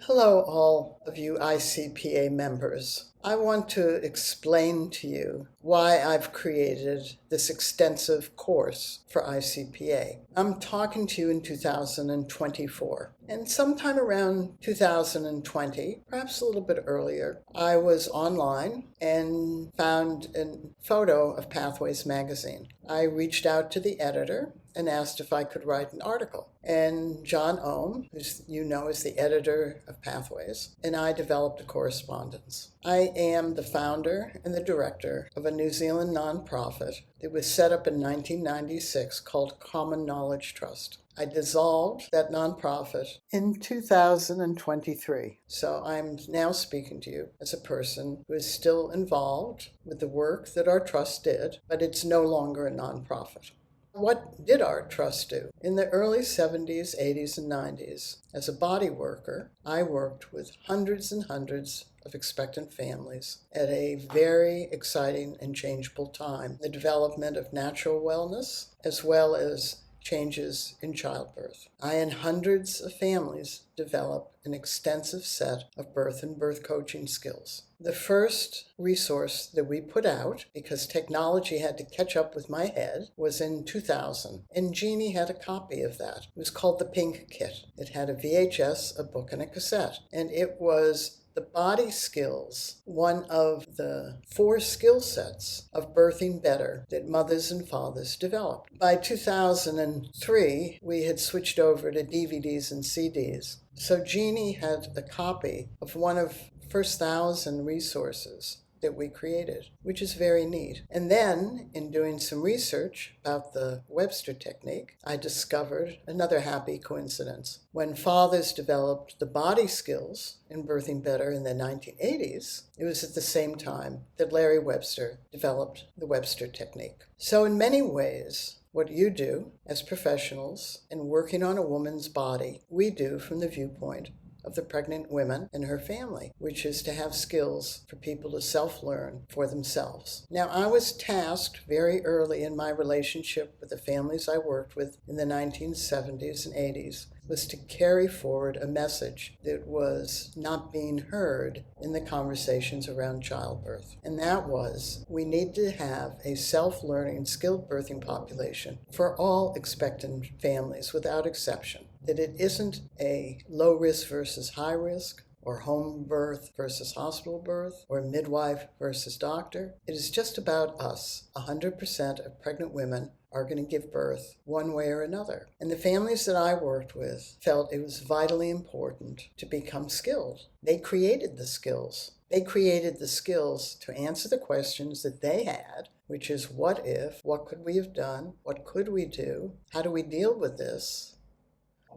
Hello, all of you ICPA members. I want to explain to you why I've created this extensive course for ICPA. I'm talking to you in 2024, and sometime around 2020, perhaps a little bit earlier, I was online and found a photo of Pathways magazine. I reached out to the editor and asked if I could write an article. And John Ohm, who you know is the editor of Pathways, and I developed a correspondence. I am the founder and the director of a New Zealand nonprofit that was set up in 1996 called Common Knowledge Trust. I dissolved that nonprofit in 2023. So I'm now speaking to you as a person who is still involved with the work that our trust did, but it's no longer a nonprofit. What did our trust do? In the early 70s, 80s, and 90s, as a body worker, I worked with hundreds and hundreds of expectant families at a very exciting and changeable time. The development of natural wellness, as well as changes in childbirth. I and hundreds of families developed an extensive set of birth and birth coaching skills. The first resource that we put out, because technology had to catch up with my head, was in 2000. And Jeannie had a copy of that. It was called the Pink Kit. It had a VHS, a book, and a cassette. And it was the body skills, one of the 4 skill sets of birthing better that mothers and fathers developed. By 2003, we had switched over to DVDs and CDs. So Jeannie had a copy of one of the first 1,000 resources that we created, which is very neat. And then, in doing some research about the Webster technique, I discovered another happy coincidence. When fathers developed the body skills in birthing better in the 1980s, it was at the same time that Larry Webster developed the Webster technique. So in many ways, what you do as professionals in working on a woman's body, we do from the viewpoint of the pregnant woman and her family, which is to have skills for people to self-learn for themselves. Now, I was tasked very early in my relationship with the families I worked with in the 1970s and 80s was to carry forward a message that was not being heard in the conversations around childbirth. And that was, we need to have a self-learning, skilled birthing population for all expectant families without exception. That it isn't a low risk versus high risk, or home birth versus hospital birth, or midwife versus doctor. It is just about us. 100% of pregnant women are going to give birth one way or another. And the families that I worked with felt it was vitally important to become skilled. They created the skills. They created the skills to answer the questions that they had, which is what if, what could we have done, what could we do, how do we deal with this?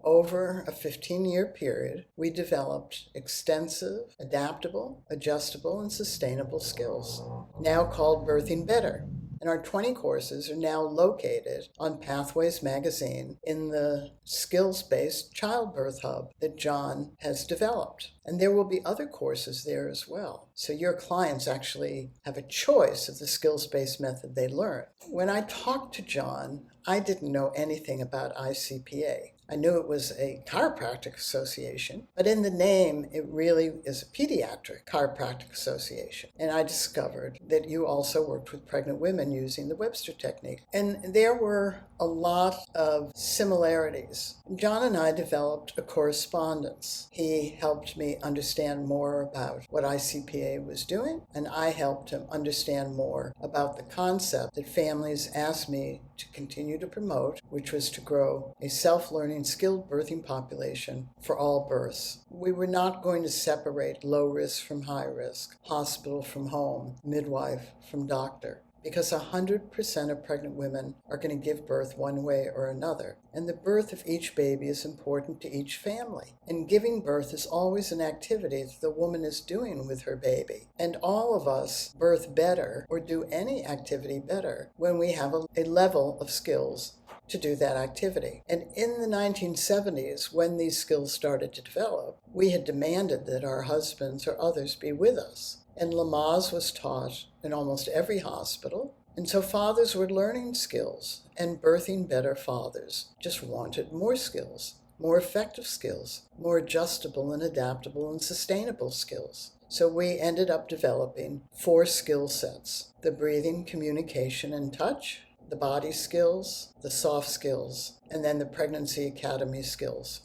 Over a 15-year period, we developed extensive, adaptable, adjustable, and sustainable skills, now called Birthing Better. And our 20 courses are now located on Pathways magazine in the skills-based childbirth hub that John has developed. And there will be other courses there as well. So your clients actually have a choice of the skills-based method they learn. When I talked to John, I didn't know anything about ICPA. I knew it was a chiropractic association, but in the name, it really is a pediatric chiropractic association. And I discovered that you also worked with pregnant women using the Webster technique. And there were a lot of similarities. John and I developed a correspondence. He helped me understand more about what ICPA was doing, and I helped him understand more about the concept that families asked me to continue to promote, which was to grow a self-learning, skilled birthing population for all births. We were not going to separate low risk from high risk, hospital from home, midwife from doctor, because 100% of pregnant women are going to give birth one way or another. And the birth of each baby is important to each family. And giving birth is always an activity that the woman is doing with her baby. And all of us birth better or do any activity better when we have a level of skills to do that activity. And in the 1970s, when these skills started to develop, we had demanded that our husbands or others be with us. And Lamaze was taught in almost every hospital. And so fathers were learning skills, and birthing better fathers just wanted more skills. more effective skills, more adjustable and adaptable and sustainable skills. So we ended up developing 4 skill sets: the breathing, communication, and touch, the body skills, the soft skills, and then the pregnancy academy skills.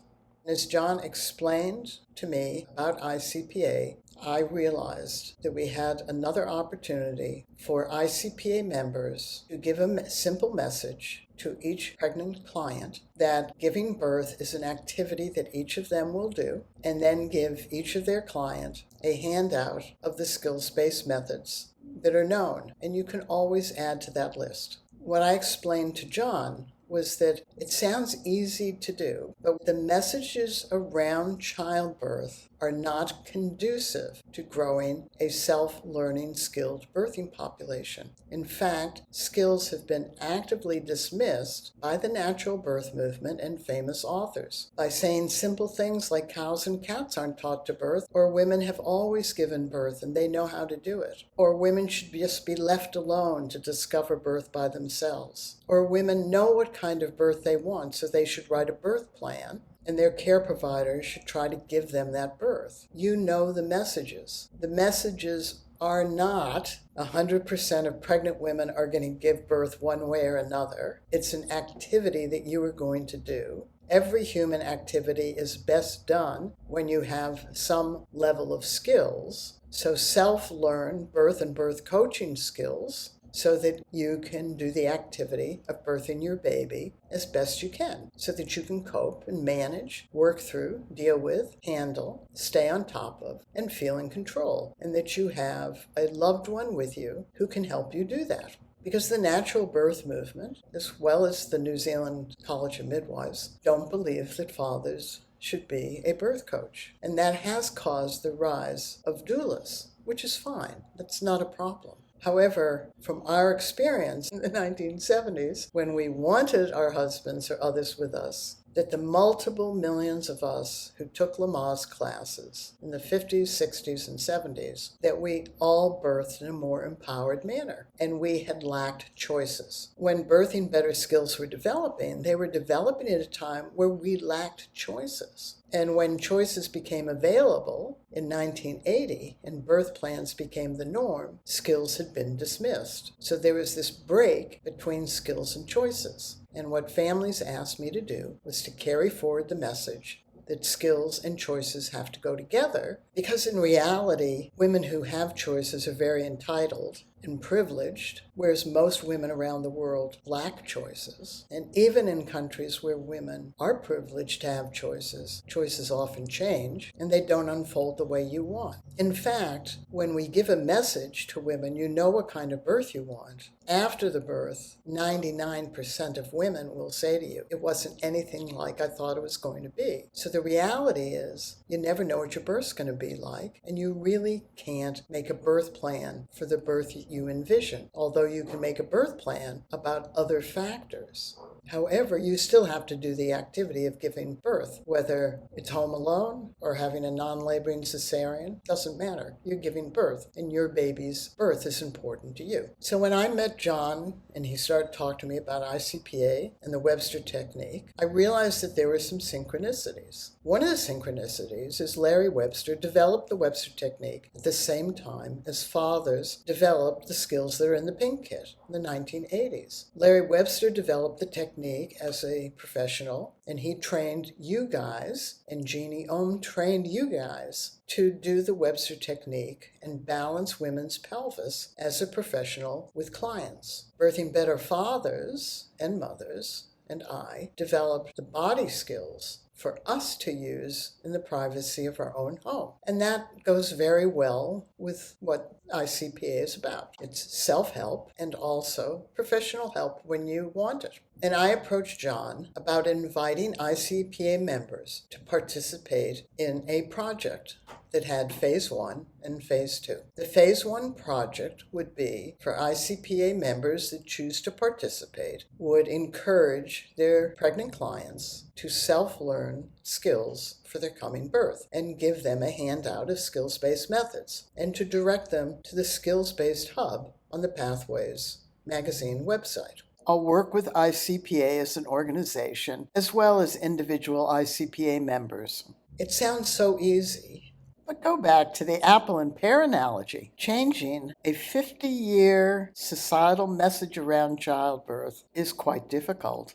As John explained to me about ICPA, I realized that we had another opportunity for ICPA members to give a simple message to each pregnant client that giving birth is an activity that each of them will do, and then give each of their client a handout of the skills-based methods that are known, and you can always add to that list. What I explained to John was that it sounds easy to do, but the messages around childbirth are not conducive to growing a self-learning skilled birthing population. In fact, skills have been actively dismissed by the natural birth movement and famous authors by saying simple things like cows and cats aren't taught to birth, or women have always given birth and they know how to do it, or women should just be left alone to discover birth by themselves, or women know what kind of birth they want, so they should write a birth plan, and their care providers should try to give them that birth. You know the messages. The messages are not 100% of pregnant women are going to give birth one way or another. It's an activity that you are going to do. Every human activity is best done when you have some level of skills. So self-learn birth and birth coaching skills so that you can do the activity of birthing your baby as best you can, so that you can cope and manage, work through, deal with, handle, stay on top of, and feel in control, and that you have a loved one with you who can help you do that. Because the natural birth movement, as well as the New Zealand College of Midwives, don't believe that fathers should be a birth coach. And that has caused the rise of doulas, which is fine. That's not a problem. However, from our experience in the 1970s, when we wanted our husbands or others with us, that the multiple millions of us who took Lamaze classes in the 50s, 60s, and 70s, that we all birthed in a more empowered manner, and we had lacked choices. When birthing better skills were developing, they were developing at a time where we lacked choices. And when choices became available in 1980 and birth plans became the norm, skills had been dismissed. So there was this break between skills and choices. And what families asked me to do was to carry forward the message that skills and choices have to go together, because in reality, women who have choices are very entitled and privileged, whereas most women around the world lack choices. And even in countries where women are privileged to have choices, choices often change, and they don't unfold the way you want. In fact, when we give a message to women, you know what kind of birth you want. After the birth, 99% of women will say to you, it wasn't anything like I thought it was going to be. So the reality is, you never know what your birth's going to be like, and you really can't make a birth plan for the birth you envision, although you can make a birth plan about other factors. However, you still have to do the activity of giving birth, whether it's home alone or having a non-laboring cesarean, doesn't matter. You're giving birth, and your baby's birth is important to you. So when I met John and he started talking to me about ICPA and the Webster technique, I realized that there were some synchronicities. One of the synchronicities is Larry Webster developed the Webster technique at the same time as fathers developed the skills that are in the Pink Kit in the 1980s. Larry Webster developed the technique as a professional, and he trained you guys, and Jeannie Ohm trained you guys to do the Webster technique and balance women's pelvis as a professional with clients. Birthing Better Fathers and Mothers and I developed the body skills for us to use in the privacy of our own home. And that goes very well with what ICPA is about. It's self-help and also professional help when you want it. And I approached John about inviting ICPA members to participate in a project that had phase 1 and phase 2. The phase 1 project would be for ICPA members that choose to participate, would encourage their pregnant clients to self-learn skills for their coming birth and give them a handout of skills-based methods, and to direct them to the skills-based hub on the Pathways magazine website. I'll work with ICPA as an organization, as well as individual ICPA members. It sounds so easy. But go back to the apple and pear analogy. Changing a 50-year societal message around childbirth is quite difficult.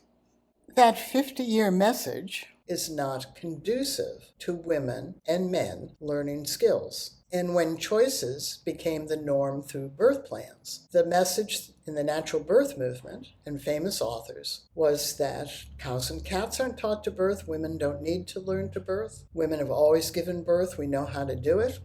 That 50-year message is not conducive to women and men learning skills. And when choices became the norm through birth plans, the message in the natural birth movement and famous authors was that cows and cats aren't taught to birth, women don't need to learn to birth, women have always given birth, we know how to do it.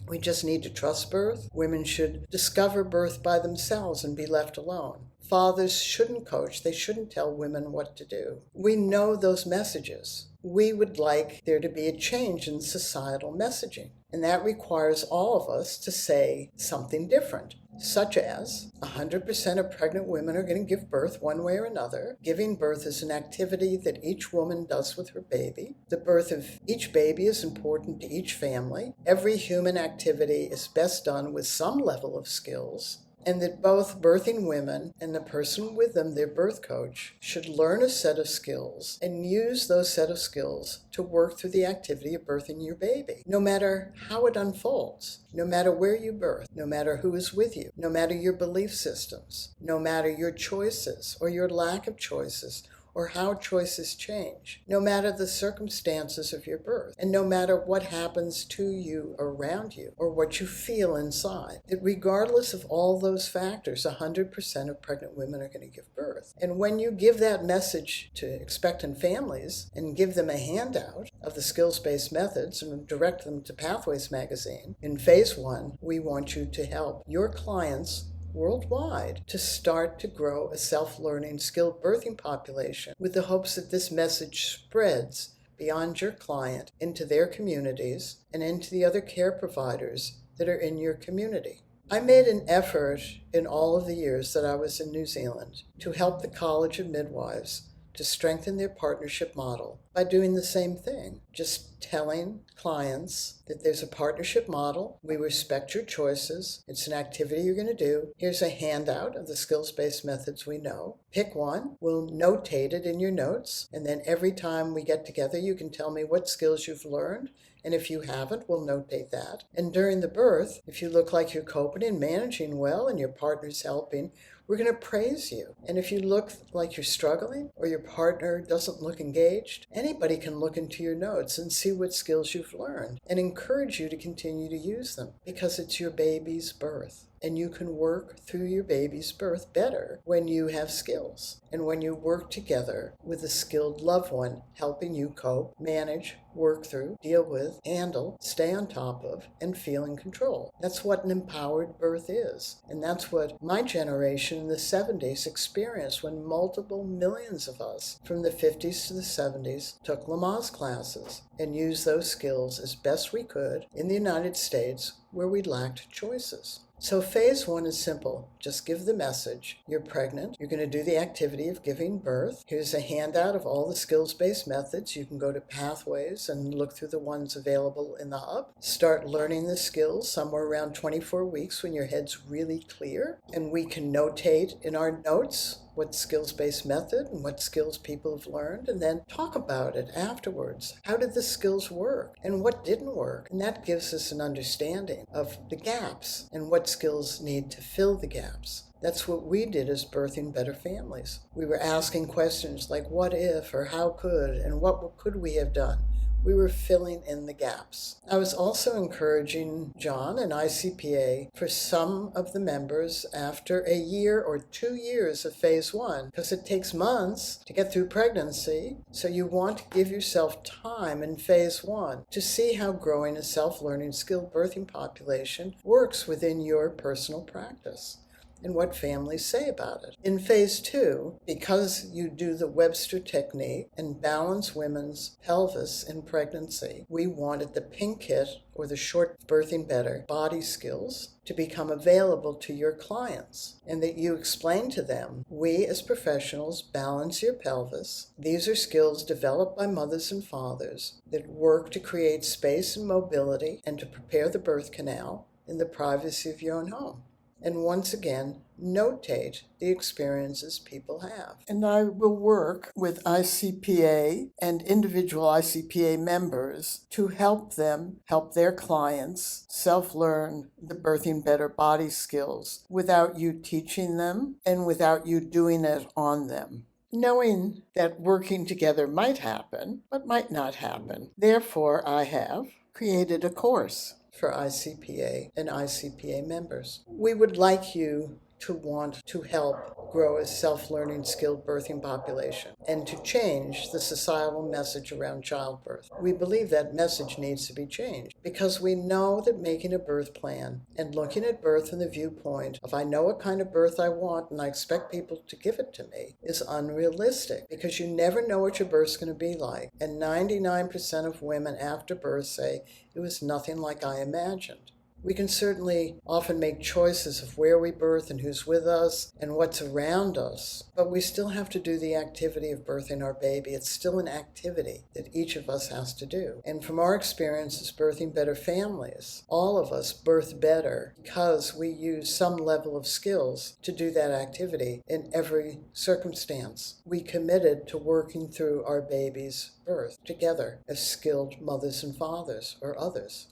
We just need to trust birth. Women should discover birth by themselves and be left alone. Fathers shouldn't coach. They shouldn't tell women what to do. We know those messages. We would like there to be a change in societal messaging. And that requires all of us to say something different, such as 100% of pregnant women are going to give birth one way or another. Giving birth is an activity that each woman does with her baby. The birth of each baby is important to each family. Every human activity is best done with some level of skills. And that both birthing women and the person with them, their birth coach, should learn a set of skills and use those set of skills to work through the activity of birthing your baby, no matter how it unfolds, no matter where you birth, no matter who is with you, no matter your belief systems, no matter your choices or your lack of choices, or how choices change, no matter the circumstances of your birth, and no matter what happens to you around you, or what you feel inside. That regardless of all those factors, 100% of pregnant women are going to give birth. And when you give that message to expectant families and give them a handout of the skills-based methods and direct them to Pathways magazine, in phase 1, we want you to help your clients worldwide to start to grow a self-learning, skilled birthing population with the hopes that this message spreads beyond your client into their communities and into the other care providers that are in your community. I made an effort in all of the years that I was in New Zealand to help the College of Midwives to strengthen their partnership model by doing the same thing, just telling clients that there's a partnership model, we respect your choices, it's an activity you're going to do, here's a handout of the skills-based methods we know, pick one, we'll notate it in your notes, and then every time we get together you can tell me what skills you've learned, and if you haven't, we'll notate that. And during the birth, if you look like you're coping and managing well and your partner's helping, we're going to praise you. And if you look like you're struggling or your partner doesn't look engaged, anybody can look into your notes and see what skills you've learned and encourage you to continue to use them because it's your baby's birth. And you can work through your baby's birth better when you have skills and when you work together with a skilled loved one helping you cope, manage, work through, deal with, handle, stay on top of, and feel in control. That's what an empowered birth is. And that's what my generation in the 70s experienced when multiple millions of us from the 50s to the 70s took Lamaze classes and used those skills as best we could in the United States where we lacked choices. So phase 1 is simple. Just give the message. You're pregnant. You're going to do the activity of giving birth. Here's a handout of all the skills-based methods. You can go to Pathways and look through the ones available in the hub. Start learning the skills somewhere around 24 weeks when your head's really clear. And we can notate in our notes what skills-based method and what skills people have learned, and then talk about it afterwards. How did the skills work and what didn't work? And that gives us an understanding of the gaps and what skills need to fill the gaps. That's what we did as Birthing Better Families. We were asking questions like what if or how could and what could we have done? We were filling in the gaps. I was also encouraging John and ICPA for some of the members after a year or 2 years of phase 1, because it takes months to get through pregnancy, so you want to give yourself time in phase 1 to see how growing a self-learning skilled birthing population works within your personal practice and what families say about it. In phase 2, because you do the Webster technique and balance women's pelvis in pregnancy, we wanted the pink kit or the short birthing better body skills to become available to your clients and that you explain to them, we as professionals balance your pelvis. These are skills developed by mothers and fathers that work to create space and mobility and to prepare the birth canal in the privacy of your own home. and once again notate the experiences people have. And I will work with ICPA and individual ICPA members to help them help their clients self-learn the Birthing Better body skills without you teaching them and without you doing it on them, knowing that working together might happen, but might not happen. Therefore, I have created a course for ICPA and ICPA members. We would like you to want to help grow a self-learning skilled birthing population and to change the societal message around childbirth. We believe that message needs to be changed because we know that making a birth plan and looking at birth from the viewpoint of I know what kind of birth I want and I expect people to give it to me is unrealistic because you never know what your birth's going to be like. And 99% of women after birth say it was nothing like I imagined. We can certainly often make choices of where we birth and who's with us and what's around us, but we still have to do the activity of birthing our baby. It's still an activity that each of us has to do. And from our experience as Birthing Better families, all of us birth better because we use some level of skills to do that activity in every circumstance. We committed to working through our baby's birth together as skilled mothers and fathers or others.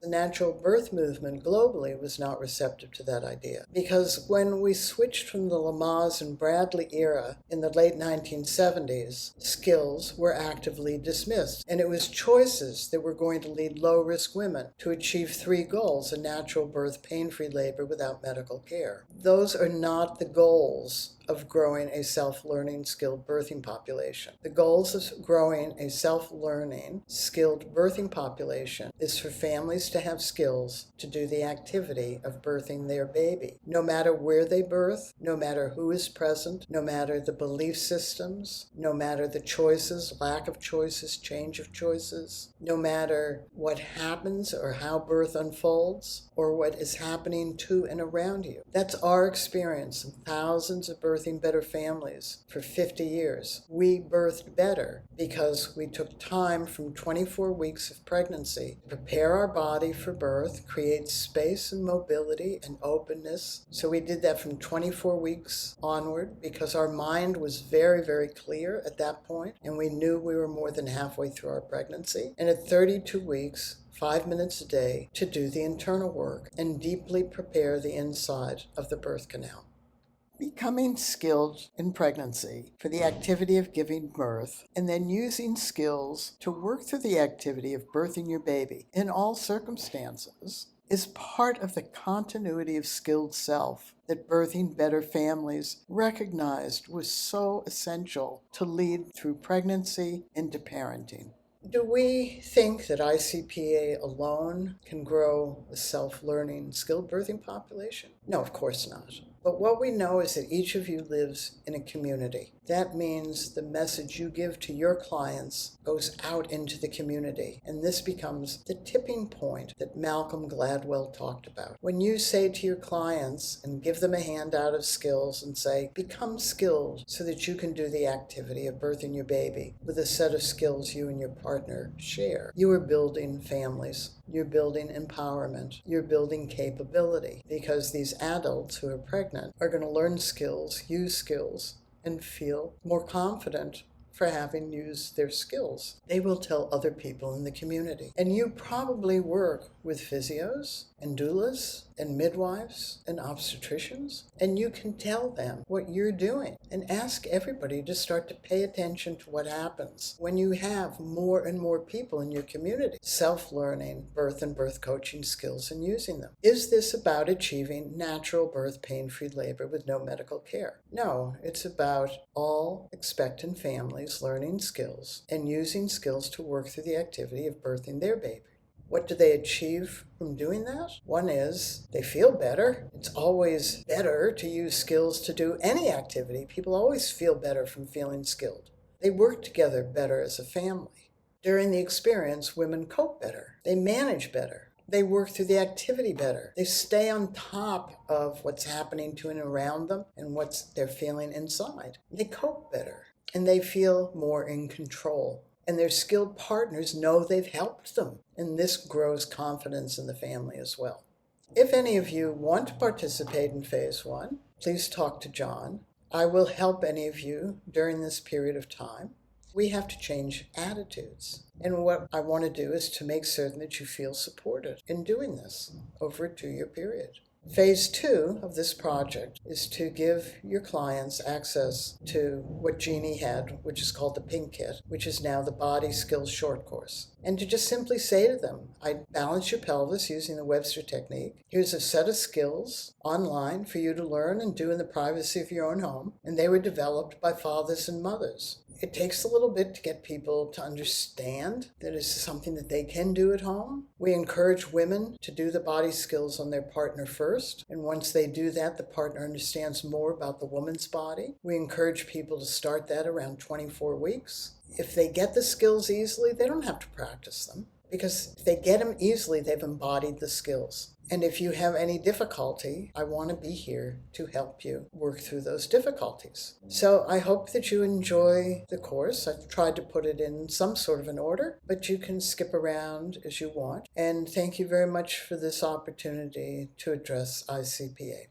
The natural birth movement globally was not receptive to that idea because when we switched from the Lamaze and Bradley era in the late 1970s, skills were actively dismissed, and it was choices that were going to lead low-risk women to achieve 3 goals: a natural birth, pain-free labor without medical care. Those are not the goals of growing a self-learning skilled birthing population. The goals of growing a self-learning skilled birthing population is for families to have skills to do the activity of birthing their baby. No matter where they birth, no matter who is present, no matter the belief systems, no matter the choices, lack of choices, change of choices, no matter what happens or how birth unfolds or what is happening to and around you. That's our experience in thousands of Birthing Better families for 50 years. We birthed better because we took time from 24 weeks of pregnancy to prepare our body for birth, create space and mobility and openness. So we did that from 24 weeks onward because our mind was very, very clear at that point, and we knew we were more than halfway through our pregnancy. And at 32 weeks, 5 minutes a day to do the internal work and deeply prepare the inside of the birth canal. Becoming skilled in pregnancy for the activity of giving birth, and then using skills to work through the activity of birthing your baby in all circumstances is part of the continuity of skilled self that Birthing Better families recognized was so essential to lead through pregnancy into parenting. Do we think that ICPA alone can grow a self-learning skilled birthing population? No, of course not. But what we know is that each of you lives in a community. That means the message you give to your clients goes out into the community. And this becomes the tipping point that Malcolm Gladwell talked about. When you say to your clients and give them a handout of skills and say, become skilled so that you can do the activity of birthing your baby with a set of skills you and your partner share, you are building families. You're building empowerment. You're building capability because these adults who are pregnant are going to learn skills, use skills, and feel more confident for having used their skills. They will tell other people in the community. And you probably work with physios and doulas and midwives and obstetricians, and you can tell them what you're doing and ask everybody to start to pay attention to what happens when you have more and more people in your community self-learning birth and birth coaching skills and using them. Is this about achieving natural birth, pain-free labor with no medical care? No, it's about all expectant families learning skills and using skills to work through the activity of birthing their baby. What do they achieve from doing that? One is they feel better. It's always better to use skills to do any activity. People always feel better from feeling skilled. They work together better as a family. During the experience, women cope better. They manage better. They work through the activity better. They stay on top of what's happening to and around them and what they're feeling inside. They cope better and they feel more in control. And their skilled partners know they've helped them. And this grows confidence in the family as well. If any of you want to participate in phase 1, please talk to John. I will help any of you during this period of time. We have to change attitudes. And what I want to do is to make certain that you feel supported in doing this over a 2-year period. Phase 2 of this project is to give your clients access to what Jeannie had, which is called the Pink Kit, which is now the Body Skills Short Course. And to just simply say to them, I balance your pelvis using the Webster technique. Here's a set of skills online for you to learn and do in the privacy of your own home. And they were developed by fathers and mothers. It takes a little bit to get people to understand that it's something that they can do at home. We encourage women to do the body skills on their partner first. And once they do that, the partner understands more about the woman's body. We encourage people to start that around 24 weeks. If they get the skills easily, they don't have to practice them. Because if they get them easily, they've embodied the skills. And if you have any difficulty, I want to be here to help you work through those difficulties. So I hope that you enjoy the course. I've tried to put it in some sort of an order, but you can skip around as you want. And thank you very much for this opportunity to address ICPA.